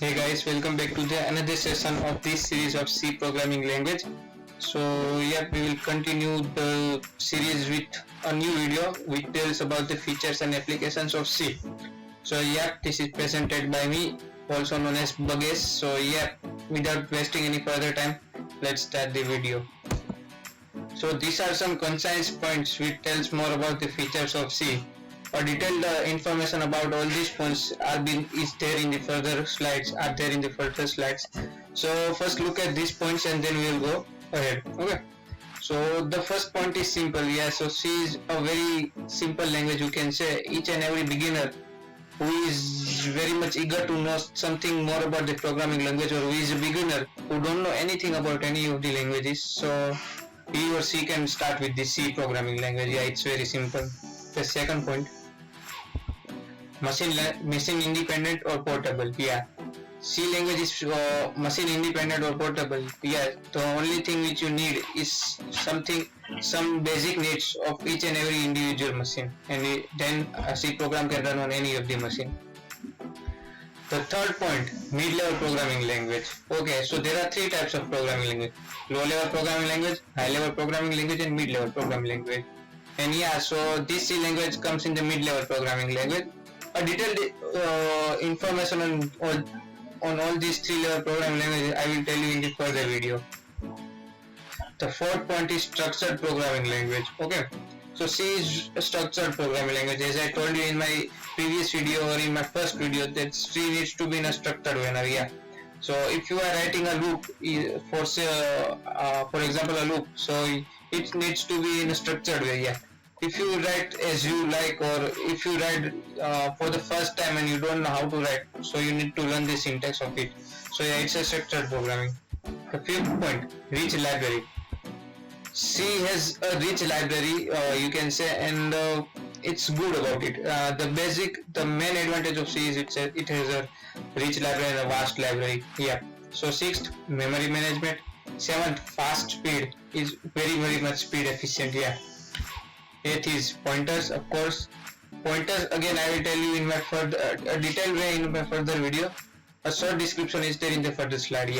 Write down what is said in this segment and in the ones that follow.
Hey guys, welcome back to the another session of this series of C programming language. So we will continue the series with a new video which tells about the features and applications of C. So this is presented by me, also known as Bagesh. So without wasting any further time, let's start the video. So these are some concise points which tells more about the features of C. A detailed information about all these points is there in the further slides. So first look at these points and then we will go ahead. Okay. So the first point is simple. So C is a very simple language. You can say each and every beginner who is very much eager to know something more about the programming language, or who is a beginner who don't know anything about any of the languages, so he or she can start with the C programming language. It's very simple. The second point, machine independent or portable. C language is machine independent or portable. The only thing which you need is some basic needs of each and every individual machine, and then a C program can run on any of the machine. The third point, mid-level programming language. Okay, so there are three types of programming language: low-level programming language, high-level programming language, and mid-level programming language. And so this C language comes in the mid-level programming language. A detailed information on all these three-level programming languages I will tell you in the further video. The fourth point is structured programming language. Okay, so C is a structured programming language. As I told you in my previous video or in my first video, that C needs to be in a structured manner. So if you are writing a loop for example a loop, so it needs to be in a structured way. If you write as you like, or if you write for the first time and you don't know how to write, so you need to learn the syntax of it. So it's a structured programming. The fifth point, rich library. C has a rich library, you can say, and it's good about it. The main advantage of C is it has a rich library and a vast library. So sixth, memory management. Seventh, fast speed is very much speed efficient. Eighth is pointers, of course. Pointers again I will tell you in my a detailed way in my further video. A short description is there in the further slide.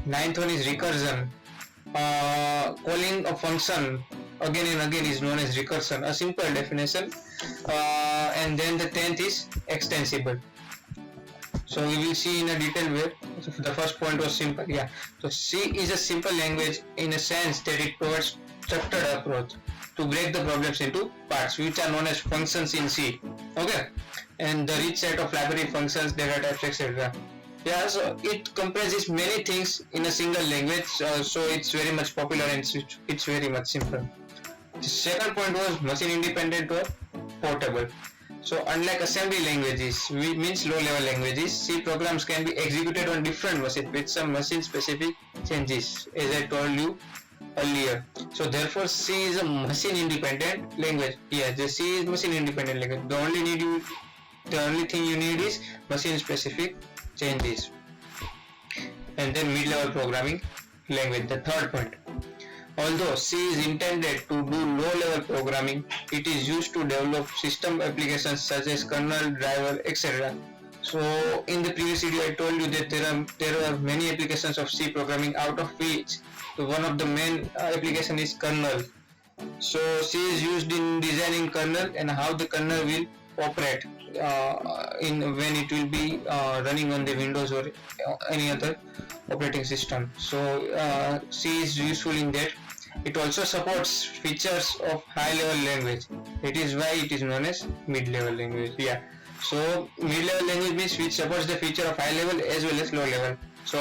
Ninth one is recursion. Calling a function again and again is known as recursion, a simple definition. And then the 10th is extensible. So we will see in a detailed way. So the first point was simple. So C is a simple language in a sense that it provides structured approach to break the problems into parts, which are known as functions in C. Okay, and the rich set of library functions, data types, etc. So it comprises many things in a single language, so it's very much popular and it's very much simple. The second point was machine independent or portable. So unlike assembly languages, means low level languages, C programs can be executed on different machines with some machine specific changes, as I told you earlier. So therefore C is a machine independent language. The C is machine independent language. The only thing you need is machine specific changes. And then mid-level programming language, the third point. Although C is intended to do low-level programming, it is used to develop system applications such as kernel, driver, etc. So in the previous video I told you that there are many applications of C programming, out of which one of the main application is kernel. So C is used in designing kernel and how the kernel will operate when it will be running on the Windows or any other operating system. So C is useful in that. It also supports features of high-level language. It is why it is known as mid-level language. So mid-level language means which supports the feature of high-level as well as low-level. So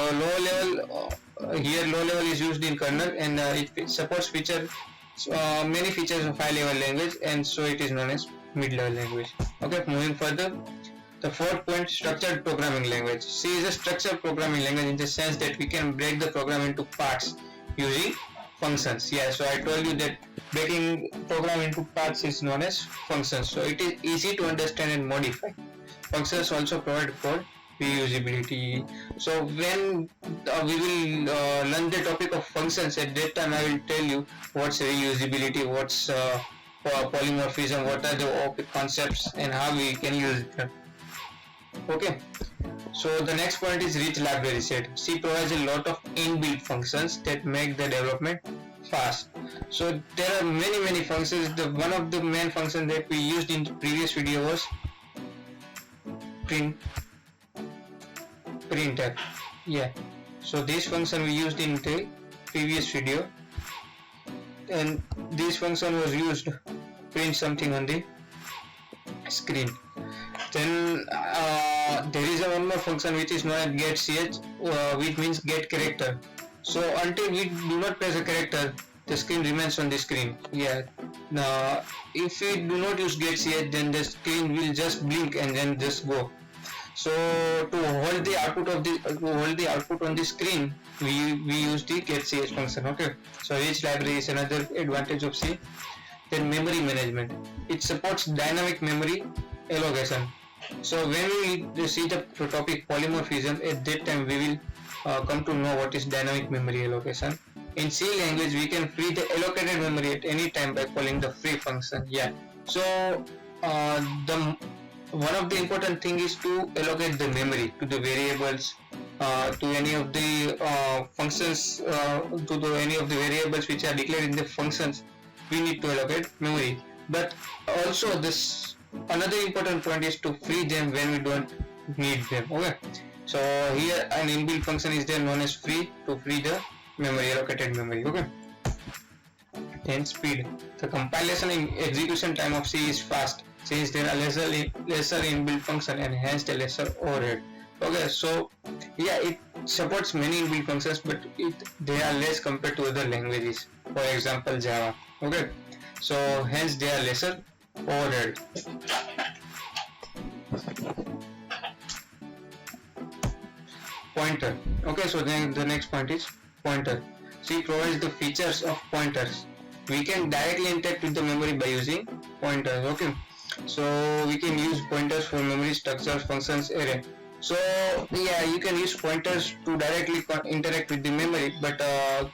here low-level is used in kernel, and it supports many features of high-level language, and so it is known as mid-level language. Okay, moving further. The fourth point, structured programming language. C is a structured programming language in the sense that we can break the program into parts using functions. So I told you that breaking program into parts is known as functions. So it is easy to understand and modify. Functions also provide for reusability. So when we will learn the topic of functions, at that time I will tell you what's reusability, what's polymorphism, what are the concepts and how we can use it. Okay. So the next point is rich library set. C provides a lot of inbuilt functions that make the development fast. So there are many functions. The one of the main functions that we used in the previous video was printf. Yeah. So this function we used in the previous video, and this function was used to print something on the screen. Then there is one more function which is known as getCh, which means get character. So until we do not press a character, the screen remains on the screen. Yeah. Now, if we do not use getCh, then the screen will just blink and then just go. So to hold the output on the screen, we use the getCh function. Okay. So rich library is another advantage of C. Then memory management. It supports dynamic memory allocation. So when we see the topic polymorphism, at that time we will come to know what is dynamic memory allocation. In C language, we can free the allocated memory at any time by calling the free function. Yeah. So the one of the important thing is to allocate the memory to the variables, to any of the functions, to any of the variables which are declared in the functions. We need to allocate memory. But also this another important point is to free them when we don't need them. Okay. So here an inbuilt function is there known as free to free the memory, allocated memory. Okay. Then speed. The compilation and execution time of C is fast since there are lesser inbuilt function and hence the lesser overhead. Okay, so yeah, it supports many inbuilt functions, but they are less compared to other languages. For example, Java. Okay, so hence they are lesser overhead. Pointer. Okay, so then the next point is pointer. C provides the features of pointers. We can directly interact with the memory by using pointers. Okay, so we can use pointers for memory structures, functions, array. So yeah, you can use pointers to directly interact with the memory, but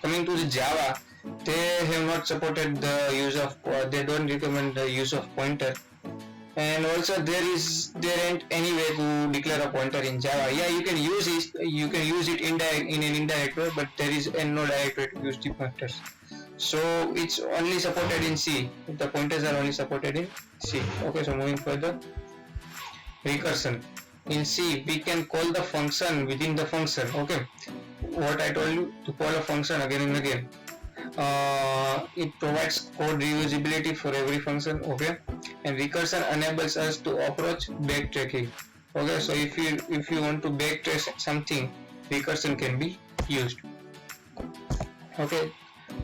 coming to the Java, they have not supported the use of, they don't recommend the use of pointer, and also there ain't any way to declare a pointer in Java. Yeah, you can use it in an indirect way, but there is no direct way to use the pointers. So it's only supported in C. The pointers are only supported in C. Okay, so moving further, recursion. In C, we can call the function within the function. Okay, what I told you, to call a function again and again. It provides code reusability for every function. Okay, and recursion enables us to approach backtracking. Okay, so if you want to backtrace something, recursion can be used. Okay,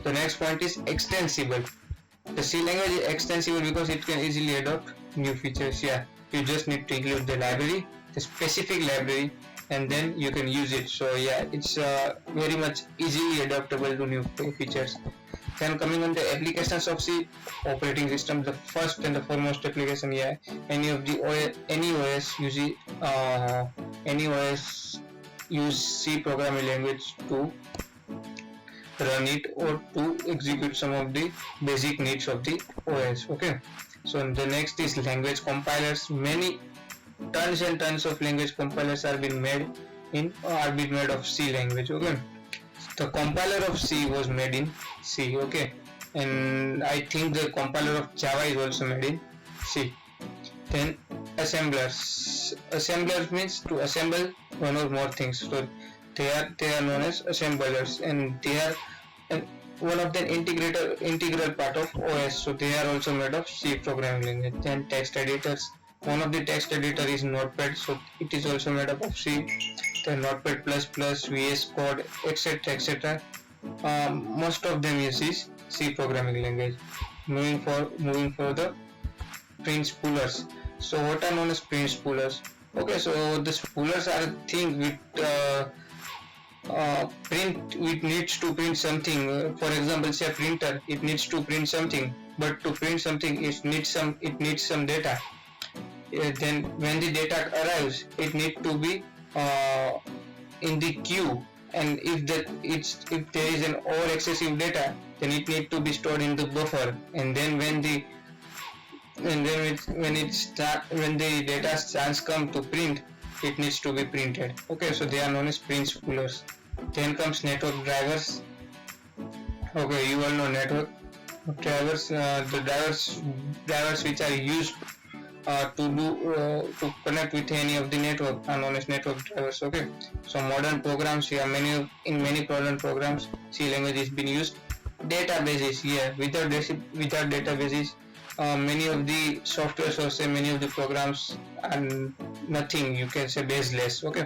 the next point is extensible. The C language is extensible because it can easily adopt new features. Yeah, you just need to include the library, the specific library, and then you can use it. So yeah, it's very much easily adaptable to new features. Then coming on the applications of C, operating system, the first and the foremost application. Yeah, any OS use C programming language to run it or to execute some of the basic needs of the OS. Okay, so the next is language compilers. Many tons and tons of language compilers are being made of C language. Okay, the compiler of C was made in C. Okay, and I think the compiler of Java is also made in C. Then assemblers. Assemblers means to assemble one or more things. So they are known as assemblers, and they are one of the integral part of OS. So they are also made of C programming language. Then text editors. One of the text editor is Notepad, so it is also made up of C. Then Notepad++, VS Code, etc. Most of them uses C programming language. Moving for the print spoolers. So what are known as print spoolers? Okay, so the spoolers are a thing with it needs to print something. For example, say a printer, it needs to print something, but to print something it needs some data. Then when the data arrives, it needs to be in the queue, and if there is an over excessive data, then it needs to be stored in the buffer, and then when the data chance come to print, it needs to be printed. Okay, so they are known as print spoolers. Then comes network drivers. Okay, you all know network drivers. The drivers which are used to connect with any of the network are known as network drivers. Okay, so modern programs, in many modern programs C language is being used. Databases, without databases, many of the softwares or say many of the programs are nothing, you can say baseless. Okay,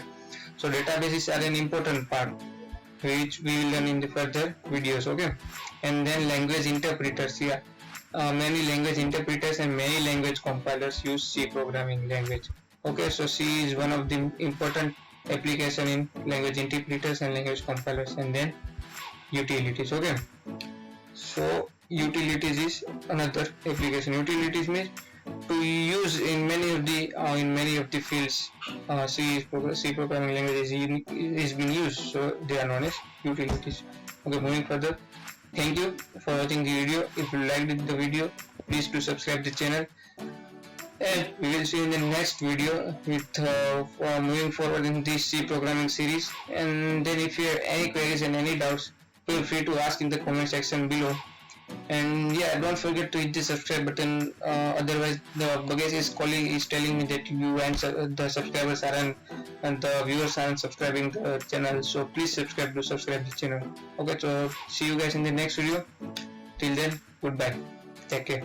so databases are an important part which we will learn in the further videos. Okay, and then language interpreters. Many language interpreters and many language compilers use C programming language. Okay, so C is one of the important application in language interpreters and language compilers. And then utilities. Okay, so utilities is another application. Utilities means to use in many of the fields. C programming language is being used, so they are known as utilities. Okay, moving further. Thank you for watching the video. If you liked the video, please do subscribe the channel, and we will see you in the next video with moving forward in this C programming series. And then if you have any queries and any doubts, feel free to ask in the comment section below. And yeah, don't forget to hit the subscribe button, otherwise the Buggesh is telling me that you and the subscribers aren't and the viewers aren't subscribing the channel. So please subscribe the channel. Okay, so see you guys in the next video. Till then, goodbye, take care.